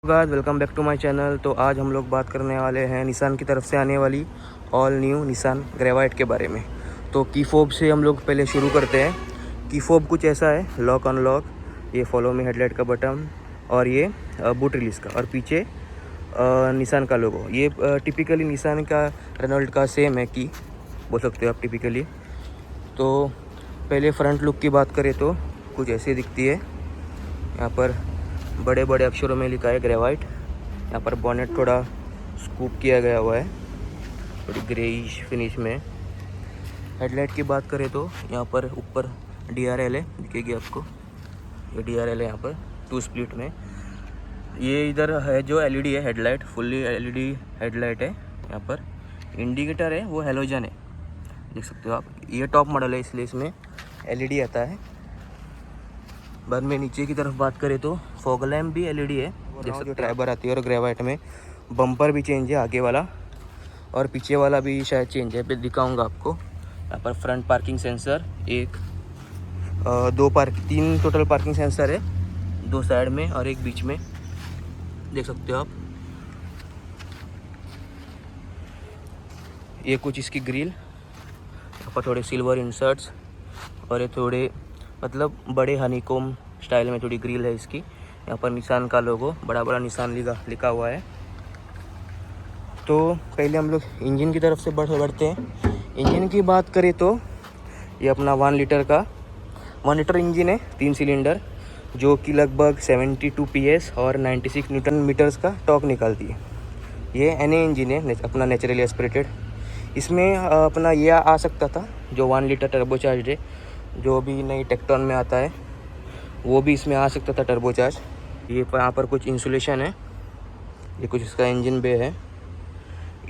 Guys welcome back to my channel. तो आज हम लोग बात करने वाले हैं निसान की तरफ से आने वाली ऑल न्यू निसान ग्रेवाइट के बारे में। तो की फोब से हम लोग पहले शुरू करते हैं। की फोब कुछ ऐसा है, लॉक अनलॉक, ये फॉलो मी हेडलाइट का बटन और ये बूट रिलीज़ का, और पीछे निसान का लोगो। ये टिपिकली निसान का रेनॉल्ट का सेम है, की बोल सकते हो आप टिपिकली। तो पहले फ्रंट लुक की बात करें तो कुछ ऐसी दिखती है। यहाँ पर बड़े बड़े अक्षरों में लिखा है ग्रेवाइट। यहाँ पर बॉनेट थोड़ा स्कूप किया गया हुआ है, थोड़ी ग्रेइश फिनिश में। हेडलाइट की बात करें तो यहाँ पर ऊपर DRL है, दिखेगी आपको, ये DRL है यहाँ पर 2 स्प्लिट में। ये इधर है जो LED है हेडलाइट, फुल्ली LED हेडलाइट है। यहाँ पर इंडिकेटर है वो हेलोजन है, देख सकते हो आप। ये टॉप मॉडल है इसलिए इसमें LED आता है। बाद में नीचे की तरफ बात करें तो फॉग लैम्प भी LED है, देख सकते हो, ड्राइवर आती है। और ग्रेवाइट में बम्पर भी चेंज है, आगे वाला और पीछे वाला भी शायद चेंज है, पे दिखाऊंगा आपको। यहाँ पर front parking sensor, 3 total parking sensor है, 2 साइड में और एक बीच में, देख सकते हो आप। ये कुछ इसकी ग्रिल, यहाँ पर थोड़े सिल्वर इंसर्ट्स और ये थोड़े मतलब बड़े हनीकोम स्टाइल में थोड़ी ग्रिल है इसकी। यहाँ पर निसान का लोगो बड़ा बड़ा निसान लिखा हुआ है। तो पहले हम लोग इंजन की तरफ से बढ़ते हैं। इंजन की बात करें तो ये अपना 1 लीटर इंजन है, 3 सिलेंडर, जो कि लगभग 72 PS और 96 न्यूटन मीटर्स का टॉर्क निकालती है। ये NA इंजन है, अपना नेचुरली एस्पिरेटेड। इसमें अपना ये आ सकता था जो 1 लीटर टर्बोचार्ज है, जो भी नई टेक्टोन में आता है, वो भी इसमें आ सकता था टर्बोचार्ज। ये यहाँ पर कुछ इंसुलेशन है, ये कुछ इसका इंजन बे है।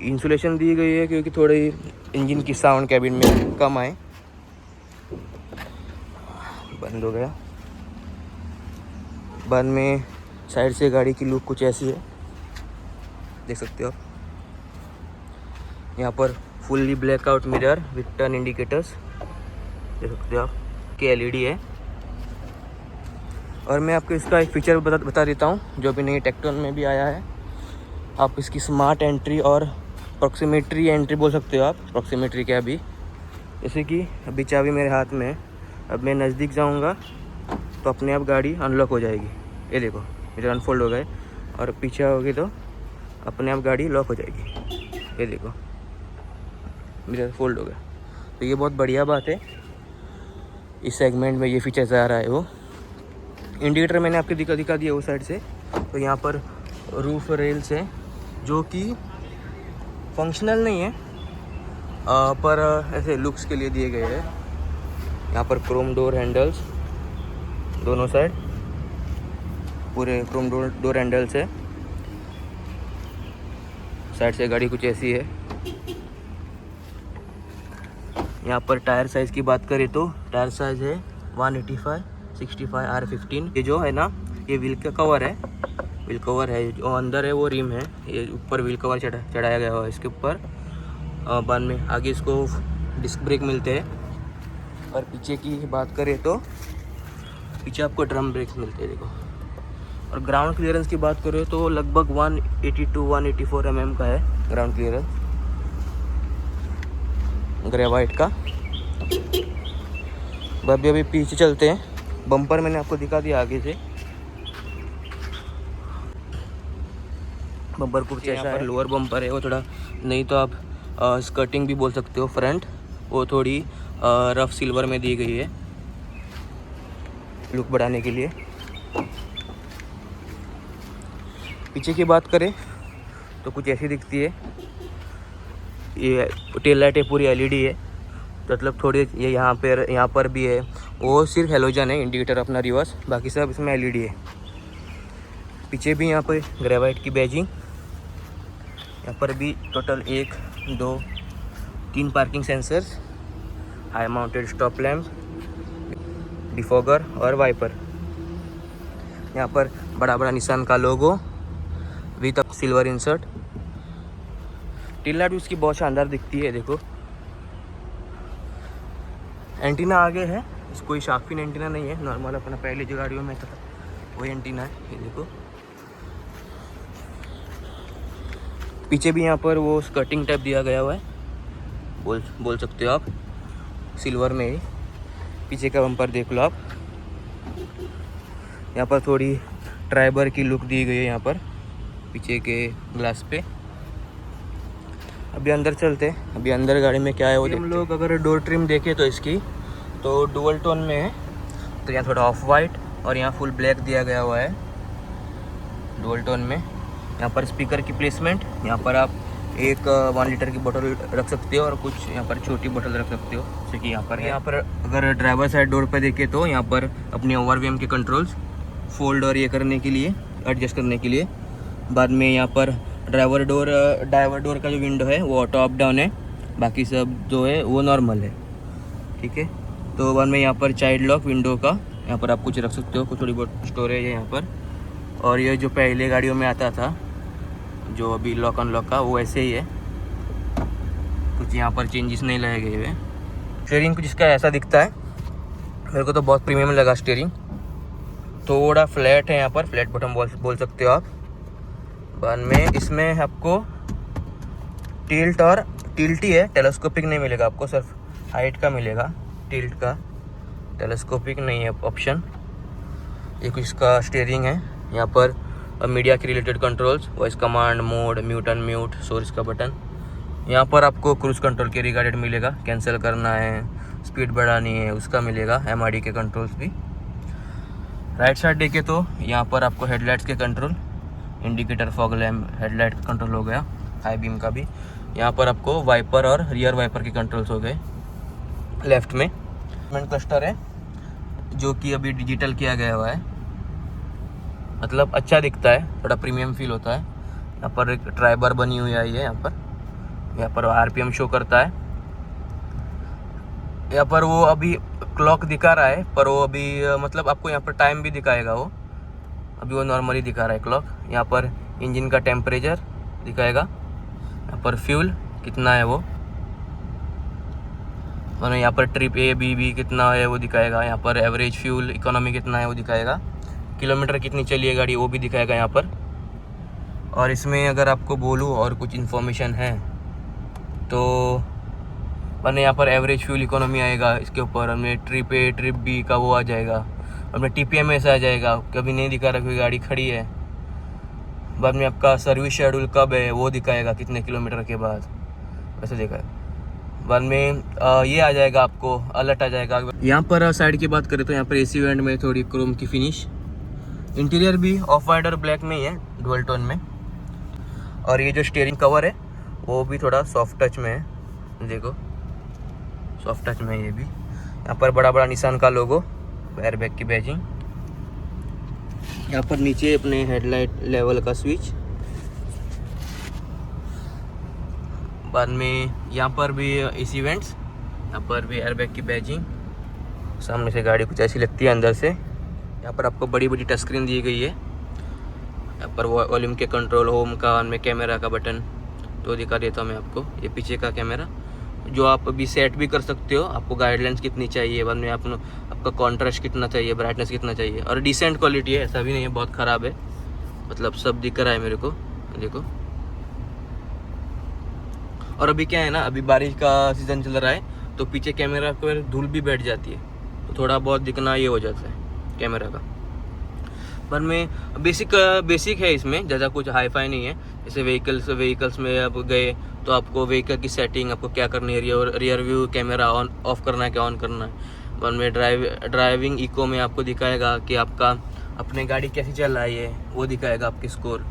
इंसुलेशन दी गई है क्योंकि थोड़ी इंजन की साउंड कैबिन में कम आए। बंद हो गया। बाद में साइड से गाड़ी की लुक कुछ ऐसी है, देख सकते हो आप। यहाँ पर fully blackout mirror with turn indicators, देख सकते हो आप, के LED है। और मैं आपको इसका एक फीचर बता देता हूँ जो अभी नई टेक्टोन में भी आया है। आप इसकी स्मार्ट एंट्री और प्रॉक्सिमेट्री एंट्री बोल सकते हो आप। प्रॉक्सिमेट्री क्या, अभी जैसे कि अभी चाबी मेरे हाथ में है, अब मैं नज़दीक जाऊँगा तो अपने आप गाड़ी अनलॉक हो जाएगी। ये देखो, मेरे अनफोल्ड हो गए, और पीछे होगी तो अपने आप गाड़ी लॉक हो जाएगी। ये देखो, मेरा फोल्ड हो गया। तो ये बहुत बढ़िया बात है, इस सेगमेंट में ये फीचर्स आ रहा है। वो इंडिकेटर मैंने आपको दिखा दिया उस साइड से। तो यहाँ पर रूफ रेल्स हैं जो कि फंक्शनल नहीं है, पर ऐसे लुक्स के लिए दिए गए हैं। यहाँ पर क्रोम डोर हैंडल्स दोनों साइड, पूरे क्रोम डोर हैंडल्स है। साइड से गाड़ी कुछ ऐसी है। यहाँ पर टायर साइज़ की बात करें तो टायर साइज़ है 185/65 R15। ये जो है ना, ये व्हील का कवर है, व्हील कवर है, जो अंदर है वो रिम है। ये ऊपर व्हील कवर चढ़ाया गया हुआ है इसके ऊपर। बाद में आगे इसको डिस्क ब्रेक मिलते हैं। और पीछे की बात करें तो पीछे आपको ड्रम ब्रेक मिलते हैं, देखो। और ग्राउंड क्लियरेंस की बात करें तो लगभग 182-184 mm का है ग्राउंड क्लियरेंस ग्रेवाइट का। अभी पीछे चलते हैं। बम्पर मैंने आपको दिखा दिया आगे से। बम्पर कुछ ऐसा है, लोअर बम्पर है वो थोड़ा, नहीं तो आप स्कर्टिंग भी बोल सकते हो। फ्रंट वो थोड़ी रफ सिल्वर में दी गई है लुक बढ़ाने के लिए। पीछे की बात करें तो कुछ ऐसी दिखती है। ये टेल लाइट है, पूरी LED है, मतलब थोड़े ये यहाँ पर भी है, वो सिर्फ हेलोजन है इंडिकेटर अपना रिवर्स, बाकी सब इसमें LED है। पीछे भी यहाँ पर ग्रेवाइट की बैजिंग। यहाँ पर भी total 1, 2, 3 parking sensors, high mounted stop lamp, defogger और वाइपर। यहाँ पर बड़ा बड़ा निसान का लोगो with silver insert. Tail light उसकी बहुत शानदार दिखती है, देखो। एंटीना आगे है, कोई शार्क एंटीना नहीं है, नॉर्मल अपना पहले जो गाड़ियों में था वही एंटीना है, ये देखो। पीछे भी यहाँ पर वो स्कर्टिंग टाइप दिया गया हुआ है, बोल सकते हो आप, सिल्वर में ही। पीछे का बम्पर देख लो आप, यहाँ पर थोड़ी ट्राइबर की लुक दी गई है यहाँ पर पीछे के ग्लास पे। अभी अंदर चलते हैं, अभी अंदर गाड़ी में क्या है वो देखते हैं। हम लोग अगर डोर ट्रिम देखें तो इसकी तो डुअल टोन में है, तो यहाँ थोड़ा ऑफ वाइट और यहाँ फुल ब्लैक दिया गया हुआ है डुअल टोन में। यहाँ पर स्पीकर की प्लेसमेंट, यहाँ पर आप एक 1 लीटर की बोतल रख सकते हो और कुछ यहाँ पर छोटी बोतल रख सकते हो, जैसे कि यहाँ पर अगर ड्राइवर साइड डोर पर देखें तो यहाँ पर अपने ओवरव्हीम के कंट्रोल्स, फोल्ड और ये करने के लिए, एडजस्ट करने के लिए। बाद में यहाँ पर ड्राइवर डोर का जो विंडो है वो ऑटो अप डाउन है, बाकी सब जो है वो नॉर्मल है, ठीक है। तो बाद में यहाँ पर चाइल्ड लॉक विंडो का, यहाँ पर आप कुछ रख सकते हो, कुछ थोड़ी बहुत स्टोरेज है यहाँ पर। और ये जो पहले गाड़ियों में आता था जो अभी लॉक अनलॉक का, वो ऐसे ही है, कुछ यहाँ पर चेंजेस नहीं लाए गए हुए। स्टीयरिंग कुछ इसका ऐसा दिखता है, मेरे को तो बहुत प्रीमियम लगा स्टीयरिंग, थोड़ा फ्लैट है यहाँ पर, फ्लैट बॉटम बोल सकते हो आप। बाद में इसमें आपको टिल्ट और टिल्ट ही है, टेलीस्कोपिक नहीं मिलेगा आपको, सिर्फ हाइट का मिलेगा टिल्ट का, टेलीस्कोपिक नहीं है ऑप्शन। ये कुछ इसका स्टीयरिंग है, यहाँ पर मीडिया के related controls, voice command, mode, mute unmute, source का बटन। यहाँ पर आपको क्रूज कंट्रोल के रिगार्डेड मिलेगा, कैंसिल करना है, स्पीड बढ़ानी है, उसका मिलेगा, MID के कंट्रोल्स भी। राइट साइड देखे तो यहाँ पर आपको हेडलाइट्स के control, indicator, fog lamp, headlight का कंट्रोल हो गया, हाई बीम का भी। यहाँ पर आपको वाइपर और रियर वाइपर के कंट्रोल्स हो गए। लेफ्ट में क्लस्टर है जो कि अभी डिजिटल किया गया हुआ है, मतलब अच्छा दिखता है, थोड़ा प्रीमियम फील होता है। यहाँ पर एक ट्राइबर बनी हुई आई है, यहाँ पर RPM शो करता है। यहाँ पर वो अभी क्लॉक दिखा रहा है, पर वो अभी मतलब आपको यहाँ पर टाइम भी दिखाएगा वो, अभी वो नॉर्मली दिखा रहा है क्लॉक। यहाँ पर इंजन का टेम्परेचर दिखाएगा, यहाँ पर फ्यूल कितना है वो, और यहाँ पर ट्रिप A, B कितना है वो दिखाएगा। यहाँ पर एवरेज फ्यूल इकोनॉमी कितना है वो दिखाएगा, किलोमीटर कितनी चली है गाड़ी वो भी दिखाएगा यहाँ पर। और इसमें अगर आपको बोलूँ और कुछ इन्फॉर्मेशन है तो मैंने यहाँ पर एवरेज फ्यूल इकोनॉमी आएगा, इसके ऊपर हमें ट्रिप A, ट्रिप B का वो आ जाएगा, और में TPMS आ जाएगा, कभी नहीं दिखा रहा कोई गाड़ी खड़ी है। बाद में आपका सर्विस शेड्यूल कब है वो दिखाएगा, कितने किलोमीटर के बाद, वैसे देखा है। बाद में ये आ जाएगा, आपको अलर्ट आ जाएगा। यहाँ पर साइड की बात करें तो यहाँ पर AC वेंट में थोड़ी क्रोम की फिनिश, इंटीरियर भी ऑफ वाइट और ब्लैक में ही है, डुअल टोन में। और ये जो स्टीयरिंग कवर है वो भी थोड़ा सॉफ्ट टच में है, देखो सॉफ्ट टच में है ये भी। यहाँ पर बड़ा बड़ा निशान का लोगो, एयरबैग की बैजिंग। यहाँ पर नीचे अपने हेडलाइट लेवल का स्विच। बाद में यहाँ पर भी AC वेंट्स, यहाँ पर भी एयरबैग की बैजिंग। सामने से गाड़ी कुछ ऐसी लगती है अंदर से। यहाँ पर आपको बड़ी बड़ी टच स्क्रीन दी गई है, यहाँ पर वॉल्यूम के कंट्रोल, होम का, ऑन में कैमरा का बटन तो दिखा देता हूँ मैं आपको। ये पीछे का कैमरा जो आप अभी सेट भी कर सकते हो, आपको गाइडलाइंस कितनी चाहिए, बाद में आपका कॉन्ट्रास्ट कितना चाहिए, ब्राइटनेस कितना चाहिए। और डिसेंट क्वालिटी है, ऐसा भी नहीं है बहुत ख़राब है, मतलब सब दिख रहा है मेरे को, देखो। और अभी क्या है ना, अभी बारिश का सीज़न चल रहा है तो पीछे कैमरा पर धूल भी बैठ जाती है, तो थोड़ा बहुत दिखना ये हो जाता है कैमरा का। पर में बेसिक है, इसमें ज़्यादा कुछ हाई फाई नहीं है। जैसे व्हीकल्स में आप गए तो आपको व्हीकल की सेटिंग आपको क्या करनी है, rear view camera on off करना है क्या ऑन करना है। बाद में ड्राइविंग इको में आपको दिखाएगा कि आपका अपने गाड़ी कैसी चल रही है, वो दिखाएगा आपके स्कोर,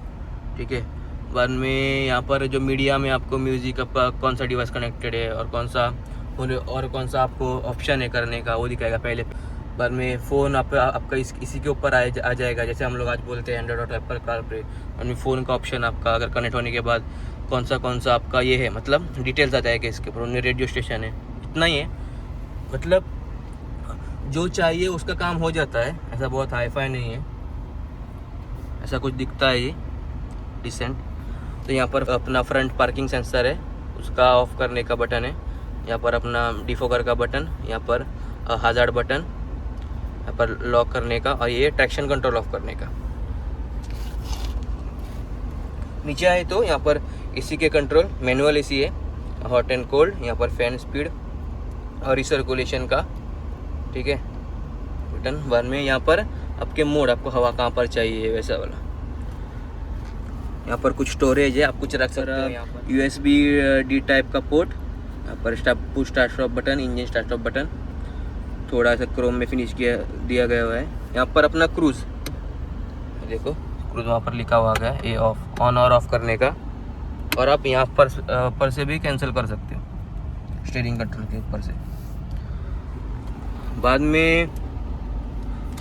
ठीक है। बाद में यहाँ पर जो मीडिया में आपको म्यूज़िक, आपका कौन सा डिवाइस कनेक्टेड है और कौन सा आपको ऑप्शन है करने का, वो दिखाएगा पहले। बाद में फ़ोन आपका इसी के ऊपर आ जाएगा, जैसे हम लोग आज बोलते हैं एंड्रॉइड और एप्पल कारप्ले। और फ़ोन का ऑप्शन आपका अगर कनेक्ट होने के बाद कौन सा आपका ये है, मतलब डिटेल्स आ जाएगा इसके ऊपर। उनमें रेडियो स्टेशन है, इतना ही है, मतलब जो चाहिए उसका काम हो जाता है, ऐसा बहुत हाई फाई नहीं है, ऐसा कुछ दिखता है ये डिसेंट। तो यहाँ पर अपना फ्रंट पार्किंग सेंसर है, उसका ऑफ करने का बटन है। यहाँ पर अपना डिफोगर का बटन, यहाँ पर हज़ार्ड बटन, यहाँ पर लॉक करने का, और ये ट्रैक्शन कंट्रोल ऑफ करने का। नीचे आए तो यहाँ पर एसी के कंट्रोल मैनुअल एसी है, हॉट एंड कोल्ड, यहाँ पर फैन स्पीड और रिसर्कुलेशन का, ठीक है, बटन। बाद में यहाँ पर आपके मोड, आपको हवा कहाँ पर चाहिए वैसा वाला। यहाँ पर कुछ स्टोरेज है, आप कुछ रख सकते हो यहाँ पर। USB-D टाइप का पोर्ट, यहाँ पर push start stop button, engine start stop button, थोड़ा सा क्रोम में फिनिश किया दिया गया हुआ है। यहाँ पर अपना क्रूज़ देखो, क्रूज़ वहाँ पर लिखा हुआ है, ये ऑफ ऑन और ऑफ करने का। और आप यहाँ पर से भी कैंसिल कर सकते हो स्टीयरिंग कंट्रोल के ऊपर से। बाद में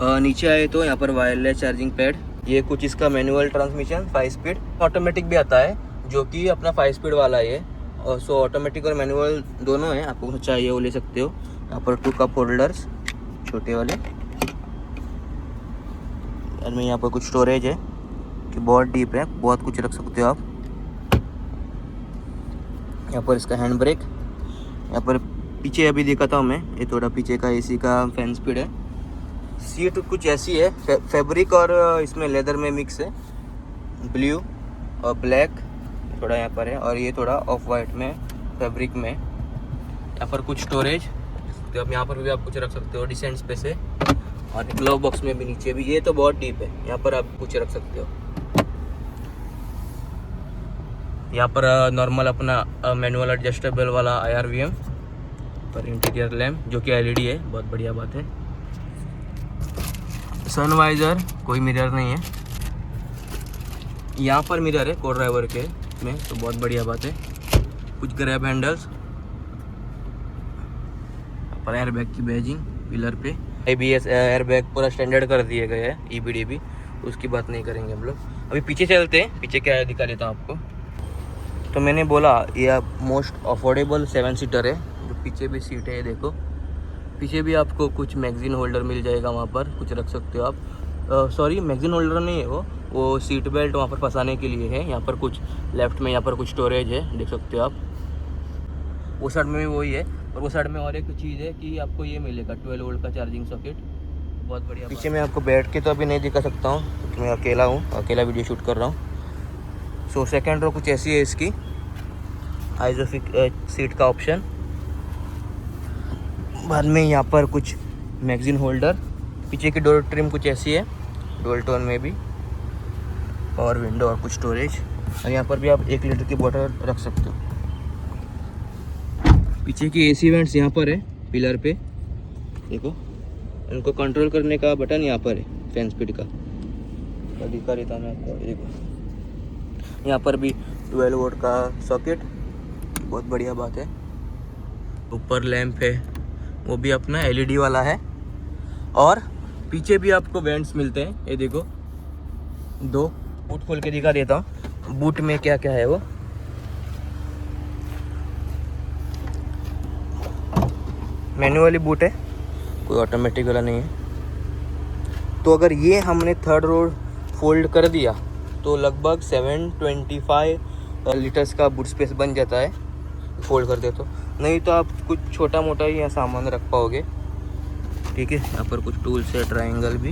नीचे आए तो यहाँ पर वायरलेस चार्जिंग पैड, ये कुछ इसका मैनुअल ट्रांसमिशन 5 स्पीड, ऑटोमेटिक भी आता है जो कि अपना 5 स्पीड वाला है। और सो ऑटोमेटिक और मैनुअल दोनों हैं, आपको चाहिए वो ले सकते हो। यहाँ पर 2 कप होल्डर्स छोटे वाले, और में यहाँ पर कुछ स्टोरेज है कि बहुत डीप है, बहुत कुछ रख सकते हो आप। यहाँ पर इसका हैंड ब्रेक, यहाँ पर पीछे अभी दिखाता हूँ मैं, ये थोड़ा पीछे का एसी का फैन स्पीड है। सीट कुछ ऐसी है, फैब्रिक और इसमें लेदर में मिक्स है, ब्लू और ब्लैक थोड़ा यहाँ पर है, और ये थोड़ा ऑफ वाइट में फैब्रिक में। यहाँ पर कुछ स्टोरेज, तो आप यहाँ पर भी आप कुछ रख सकते हो, डिसेंट स्पेस है। और ग्लव बॉक्स में भी नीचे भी, ये तो बहुत डीप है, यहाँ पर आप कुछ रख सकते हो। यहाँ पर नॉर्मल अपना मैनुअल एडजस्टेबल वाला IRVM पर इंटीरियर लैम्प जो कि LED है, बहुत बढ़िया बात है। सनवाइजर, कोई मिरर नहीं है, यहाँ पर मिरर है को ड्राइवर के में, तो बहुत बढ़िया बात है। कुछ ग्रैब हैंडल्स, पर एयरबैग की बैजिंग पिलर पे, ABS एयरबैग पूरा स्टैंडर्ड कर दिए गए हैं, EBD, उसकी बात नहीं करेंगे हम लोग। अभी पीछे चलते हैं, पीछे क्या है दिखा देता हूँ आपको। तो मैंने बोला ये मोस्ट अफोर्डेबल 7 सीटर है, जो पीछे भी सीट है, ये देखो पीछे भी आपको कुछ मैगजीन होल्डर मिल जाएगा, वहाँ पर कुछ रख सकते हो आप। सॉरी, मैगजीन होल्डर नहीं है वो सीट बेल्ट वहाँ पर फंसाने के लिए है। यहाँ पर कुछ लेफ्ट में यहाँ पर कुछ स्टोरेज है, देख सकते हो आप। वो साइड में भी वही है, और वो साइड में और एक चीज़ है कि आपको ये मिलेगा 12 वोल्ट का चार्जिंग सॉकेट, बहुत बढ़िया। पीछे मैं आपको बैठ के तो अभी नहीं दिखा सकता हूँ क्योंकि मैं अकेला हूँ, अकेला वीडियो शूट कर रहा हूँ। सो सेकेंड रो कुछ ऐसी है इसकी, आइसोफिक सीट का ऑप्शन। बाद में यहाँ पर कुछ मैगजीन होल्डर, पीछे की डोर ट्रिम कुछ ऐसी है, डुअल टोन में भी, और विंडो और कुछ स्टोरेज। और यहाँ पर भी आप 1 लीटर की बोतल रख सकते हो। पीछे की AC वेंट्स यहाँ पर है पिलर पे, देखो इनको कंट्रोल करने का बटन यहाँ पर है, फैन स्पीड का दिखा देता हूँ मैं आपको। देखो यहाँ पर भी 12 वोल्ट का सॉकेट, बहुत बढ़िया बात है। ऊपर लैंप है, वो भी अपना LED वाला है। और पीछे भी आपको वेंट्स मिलते हैं, ये देखो 2। बूट खोल के दिखा देता हूँ, बूट में क्या क्या है वो। मैनुअली बूट है, कोई ऑटोमेटिक वाला नहीं है। तो अगर ये हमने थर्ड रो फोल्ड कर दिया तो लगभग 725 लीटर्स का बूट स्पेस बन जाता है, फोल्ड कर दे तो। नहीं तो आप कुछ छोटा मोटा ही यहाँ सामान रख पाओगे, ठीक है। यहाँ पर कुछ टूल्स है, ट्रायंगल भी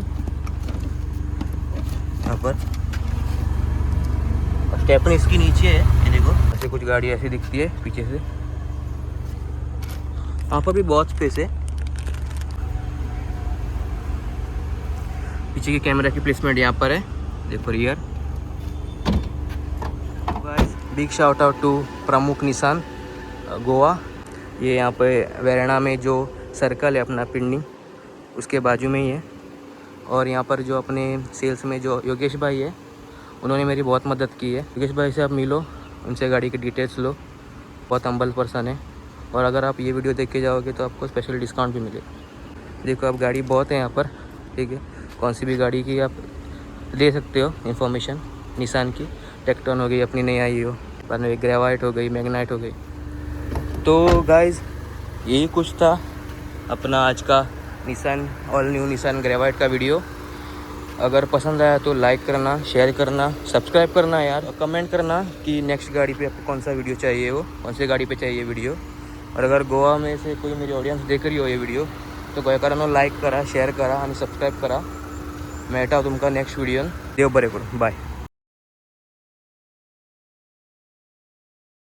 यहाँ पर, स्टेपनी इसकी नीचे है, ये देखो ऐसे कुछ गाड़ी ऐसी दिखती है पीछे से। यहाँ पर भी बहुत स्पेस है। पीछे की कैमरा की प्लेसमेंट यहाँ पर है, देखो rear. Big shout out to Pramukh Nissan Goa. ये यहाँ पे वेरेना में जो सर्कल है अपना पिंडिंग, उसके बाजू में ही है। और यहाँ पर जो अपने सेल्स में जो योगेश भाई है, उन्होंने मेरी बहुत मदद की है। योगेश भाई से आप मिलो, उनसे गाड़ी की डिटेल्स लो, बहुत हम्बल पर्सन है। और अगर आप ये वीडियो देख के जाओगे तो आपको स्पेशल डिस्काउंट भी मिलेगा। देखो अब गाड़ी बहुत है यहाँ पर, ठीक है। कौन सी भी गाड़ी की आप ले सकते हो इन्फॉर्मेशन। निसान की टेक्टोन हो गई, अपनी नई आई हो, बाद में ग्रेवाइट हो गई, मैग्नाइट हो गई। तो गाइज़ यही कुछ था अपना आज का निसान ऑल न्यू निसान ग्रेवाइट का वीडियो। अगर पसंद आया तो लाइक करना, शेयर करना, सब्सक्राइब करना यार, और कमेंट करना कि नेक्स्ट गाड़ी पे आपको कौन सा वीडियो चाहिए, वो कौन सी गाड़ी पे चाहिए वीडियो। और अगर गोवा में से कोई मेरी ऑडियन्स देख रही हो ये वीडियो तो गोयाकारांनो लाईक करा, शेअर करा आणि सबस्क्राईब करा. मेळटा तुमका नेक्स्ट व्हिडिओन. देव बरे करू. बाय.